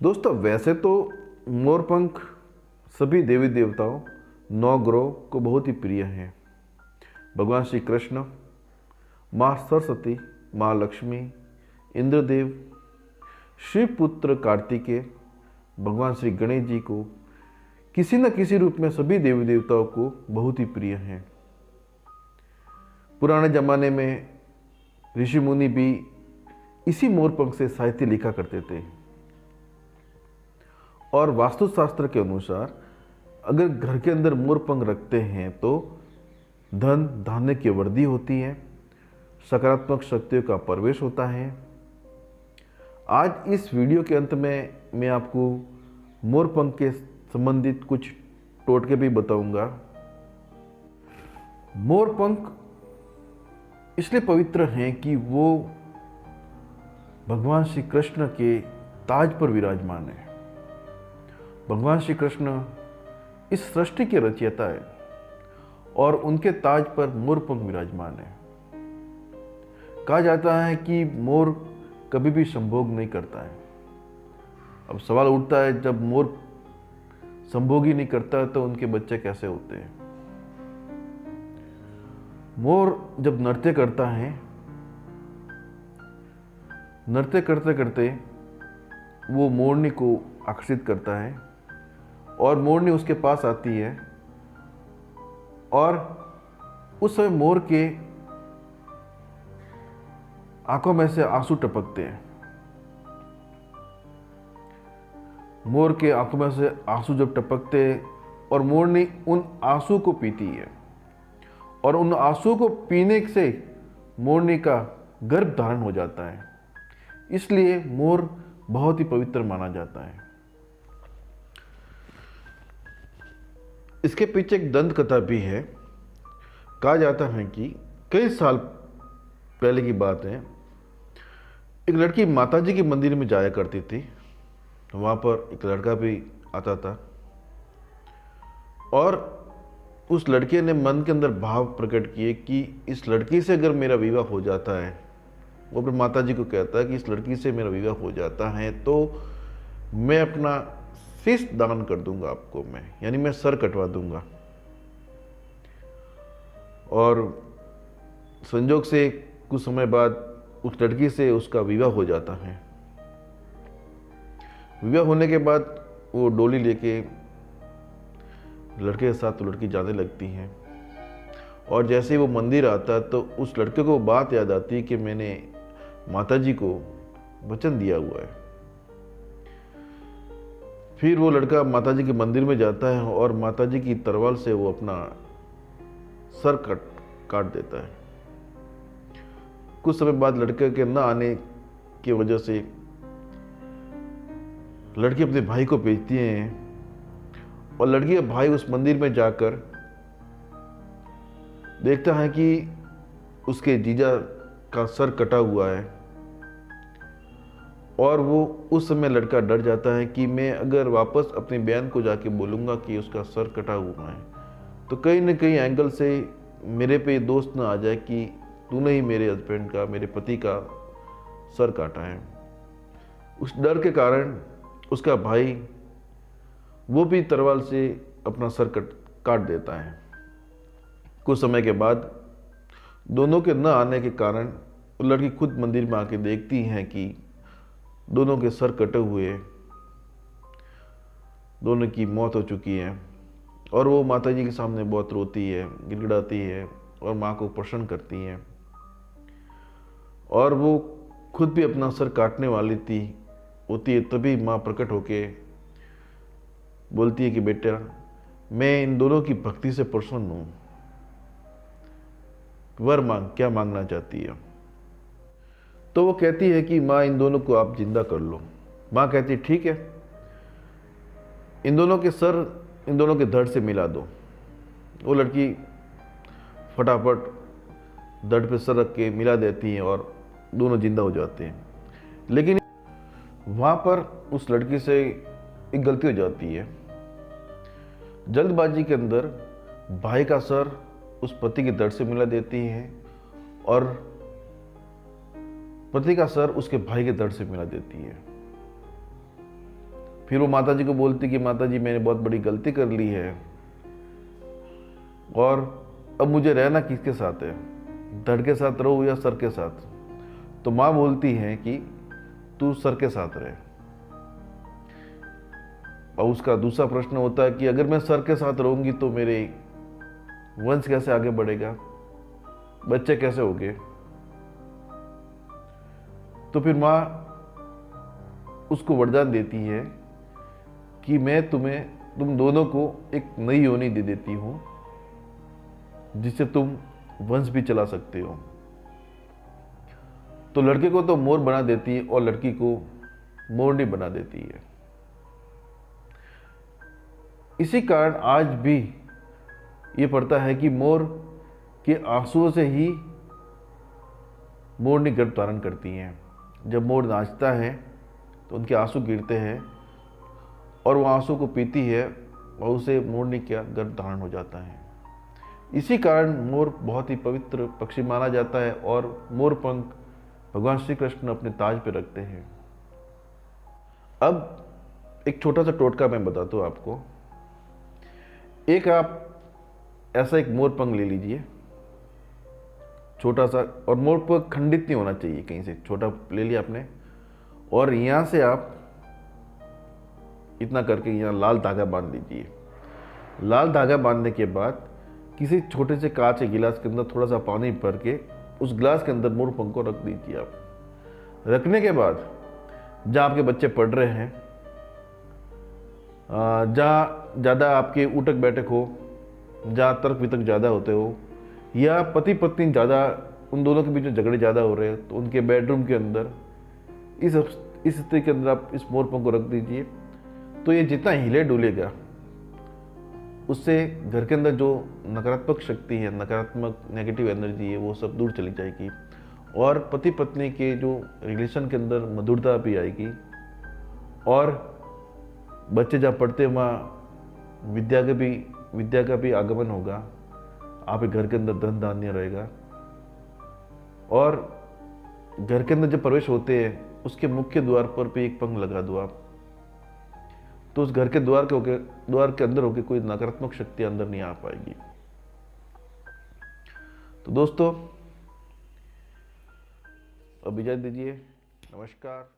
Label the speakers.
Speaker 1: दोस्तों वैसे तो मोरपंख सभी देवी देवताओं नौ ग्रहों को बहुत ही प्रिय हैं। भगवान श्री कृष्ण, माँ सरस्वती, माँ लक्ष्मी, इंद्रदेव, शिवपुत्र कार्तिकेय, भगवान श्री गणेश जी को किसी न किसी रूप में सभी देवी देवताओं को बहुत ही प्रिय हैं। पुराने जमाने में ऋषि मुनि भी इसी मोरपंख से साहित्य लिखा करते थे और वास्तुशास्त्र के अनुसार अगर घर के अंदर मोरपंख रखते हैं तो धन धान्य की वृद्धि होती है, सकारात्मक शक्तियों का प्रवेश होता है। आज इस वीडियो के अंत में मैं आपको मोरपंख के संबंधित कुछ टोटके भी बताऊंगा। मोरपंख इसलिए पवित्र हैं कि वो भगवान श्री कृष्ण के ताज पर विराजमान है। भगवान श्री कृष्ण इस सृष्टि के रचयिता है और उनके ताज पर मोरपंख विराजमान है। कहा जाता है कि मोर कभी भी संभोग नहीं करता है। अब सवाल उठता है, जब मोर संभोग ही नहीं करता तो उनके बच्चे कैसे होते हैं? मोर जब नृत्य करता है, नृत्य करते करते वो मोरनी को आकर्षित करता है और मोरनी उसके पास आती है और उस समय मोर के आंखों में से आंसू टपकते हैं। मोर के आंखों में से आंसू जब टपकते हैं और मोरनी उन आंसू को पीती है और उन आंसू को पीने से मोरनी का गर्भ धारण हो जाता है। इसलिए मोर बहुत ही पवित्र माना जाता है। इसके पीछे एक दंत कथा भी है। कहा जाता है कि कई साल पहले की बात है, एक लड़की माताजी के मंदिर में जाया करती थी। तो वहाँ पर एक लड़का भी आता था और उस लड़के ने मन के अंदर भाव प्रकट किए कि इस लड़की से अगर मेरा विवाह हो जाता है, वो अपने माताजी को कहता है कि इस लड़की से मेरा विवाह हो जाता है तो मैं अपना शीश दान कर दूंगा आपको, यानी मैं सर कटवा दूंगा। और संजोग से कुछ समय बाद उस लड़की से उसका विवाह हो जाता है। विवाह होने के बाद वो डोली लेके लड़के के साथ लड़की जाने लगती है और जैसे ही वो मंदिर आता है तो उस लड़के को बात याद आती है कि मैंने माताजी को वचन दिया हुआ है। फिर वो लड़का माताजी के मंदिर में जाता है और माताजी की तलवार से वो अपना सर काट देता है। कुछ समय बाद लड़के के न आने की वजह से लड़की अपने भाई को भेजती है और लड़की का भाई उस मंदिर में जाकर देखता है कि उसके जीजा का सर कटा हुआ है और वो उस समय लड़का डर जाता है कि मैं अगर वापस अपनी बहन को जाके बोलूँगा कि उसका सर कटा हुआ है तो कहीं न कहीं एंगल से मेरे पे दोस्त न आ जाए कि तूने ही मेरे हस्बैंड का, मेरे पति का सर काटा है। उस डर के कारण उसका भाई वो भी तलवार से अपना सर काट देता है। कुछ समय के बाद दोनों के न आने के कारण वो लड़की खुद मंदिर में आके देखती हैं कि दोनों के सर कटे हुए, दोनों की मौत हो चुकी है और वो माताजी के सामने बहुत रोती है, गिड़गिड़ाती है और माँ को प्रसन्न करती है। और वो खुद भी अपना सर काटने वाली होती है, तभी माँ प्रकट होके बोलती है कि बेटा मैं इन दोनों की भक्ति से प्रसन्न हूँ, वर मांग, क्या मांगना चाहती है? तो वो कहती है कि माँ इन दोनों को आप जिंदा कर लो। माँ कहती है ठीक है, इन दोनों के सर इन दोनों के धड़ से मिला दो। वो लड़की फटाफट धड़ पे सर रख के मिला देती है और दोनों जिंदा हो जाते हैं। लेकिन वहाँ पर उस लड़की से एक गलती हो जाती है। जल्दबाजी के अंदर भाई का सर उस पति के धड़ से मिला देती है और पति का सर उसके भाई के धड़ से मिला देती है। फिर वो माता जी को बोलती कि माता जी मैंने बहुत बड़ी गलती कर ली है और अब मुझे रहना किसके साथ है, धड़ के साथ रहूं या सर के साथ। तो माँ बोलती है कि तू सर के साथ रहे। और उसका दूसरा प्रश्न होता है कि अगर मैं सर के साथ रहूंगी तो मेरे वंश कैसे आगे बढ़ेगा, बच्चे कैसे होंगे। तो फिर माँ उसको वरदान देती है कि मैं तुम दोनों को एक नई योनि दे देती हूं जिससे तुम वंश भी चला सकते हो। तो लड़के को तो मोर बना देती है और लड़की को मोरनी बना देती है। इसी कारण आज भी ये पड़ता है कि मोर के आंसुओं से ही मोरनी गर्भ धारण करती हैं। जब मोर नाचता है तो उनके आंसू गिरते हैं और वो आंसू को पीती है और उसे मोरनी का गर्भ धारण हो जाता है। इसी कारण मोर बहुत ही पवित्र पक्षी माना जाता है और मोर पंख भगवान श्री कृष्ण अपने ताज पे रखते हैं। अब एक छोटा सा टोटका मैं बताता हूँ आपको। एक आप ऐसा एक मोर पंख ले लीजिए, छोटा सा, और मोर पंख खंडित नहीं होना चाहिए, कहीं से छोटा ले लिया आपने, और यहाँ से आप इतना करके यहाँ लाल धागा बांध लीजिए। लाल धागा बांधने के बाद किसी छोटे से कांच के गिलास के अंदर थोड़ा सा पानी भर के उस गिलास के अंदर मोर पंख को रख दीजिए। आप रखने के बाद जहाँ आपके बच्चे पढ़ रहे हैं, जहाँ ज़्यादा आपके उठक बैठक हो, जहाँ तर्क वितर्क ज़्यादा होते हो, या पति पत्नी ज़्यादा, उन दोनों के बीच में झगड़े ज़्यादा हो रहे हैं, तो उनके बेडरूम के अंदर इस स्थिति के अंदर आप इस मोर पंख को रख दीजिए। तो ये जितना हिले डुलेगा उससे घर के अंदर जो नकारात्मक शक्ति है, नकारात्मक नेगेटिव एनर्जी है, वो सब दूर चली जाएगी और पति पत्नी के जो रिलेशन के अंदर मधुरता भी आएगी और बच्चे जहाँ पढ़ते हैं वहाँ विद्या का भी आगमन होगा। आपके घर के अंदर धन धान्य रहेगा और घर के अंदर जब प्रवेश होते हैं उसके मुख्य द्वार पर भी एक पंख लगा दो आप, तो उस घर के द्वार के अंदर होकर कोई नकारात्मक शक्ति अंदर नहीं आ पाएगी। तो दोस्तों अब इजाजत दीजिए, नमस्कार।